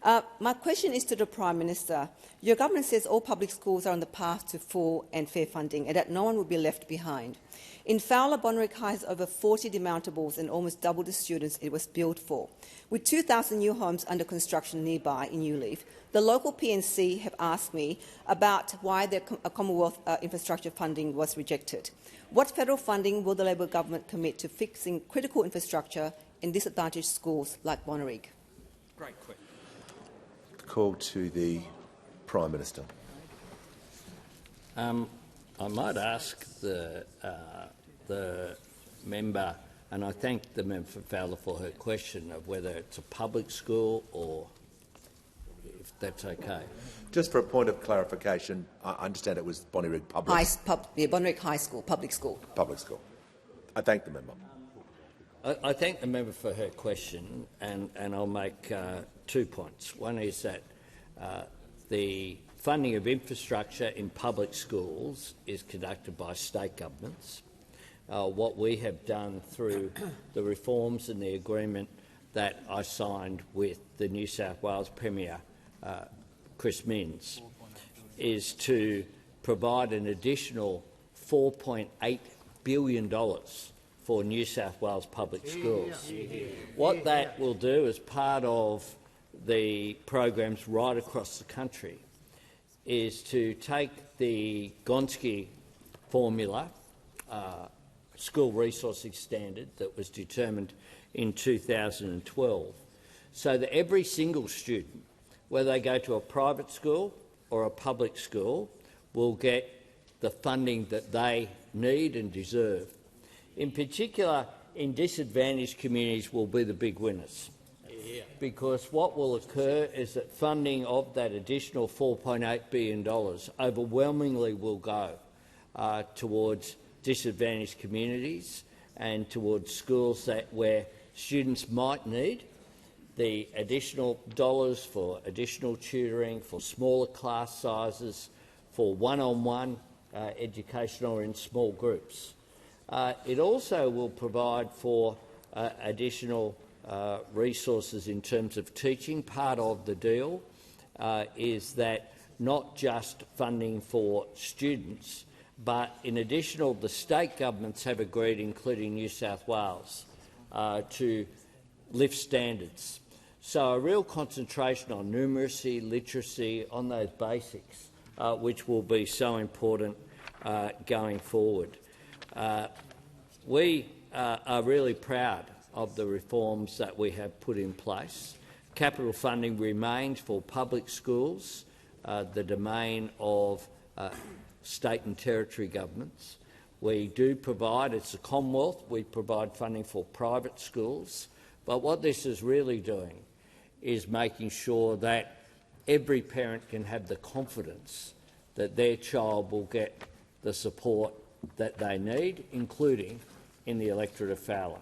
My question is to the Prime Minister. Your government says all public schools are on the path to full and fair funding and that no one will be left behind. In Fowler, Bonnyrigg High has over 40 demountables and almost double the students it was built for. With 2,000 new homes under construction nearby in Newleaf, the local PNC have asked me about why their Commonwealth infrastructure funding was rejected. What federal funding will the Labor government commit to fixing critical infrastructure in disadvantaged schools like Bonnyrigg? Great question. Call to the Prime Minister. I might ask the member, and I thank the member for Fowler for her question of whether it's a public school or if that's okay. Just for a point of clarification, I understand it was Bonnyrigg Public. Bonnyrigg High School, public school. Public school. I thank the member. I thank the member for her question, and I'll make 2 points. One is that the funding of infrastructure in public schools is conducted by state governments. What we have done through the reforms and the agreement that I signed with the New South Wales Premier, Chris Minns, is to provide an additional $4.8 billion for New South Wales public schools. What that will do as part of the programs right across the country is to take the Gonski formula, school resourcing standard that was determined in 2012, so that every single student, whether they go to a private school or a public school, will get the funding that they need and deserve. In particular, in disadvantaged communities will be the big winners, because what will occur is that funding of that additional $4.8 billion overwhelmingly will go towards disadvantaged communities and towards schools where students might need the additional dollars for additional tutoring, for smaller class sizes, for one-on-one education or in small groups. It also will provide for additional resources in terms of teaching. Part of the deal is that not just funding for students, but in addition, the state governments have agreed, including New South Wales, to lift standards. So a real concentration on numeracy, literacy, on those basics, which will be so important going forward. We are really proud of the reforms that we have put in place. Capital funding remains for public schools, the domain of state and territory governments. We do provide, it's the Commonwealth, we provide funding for private schools, but what this is really doing is making sure that every parent can have the confidence that their child will get the support that they need, including in the electorate of Fowler.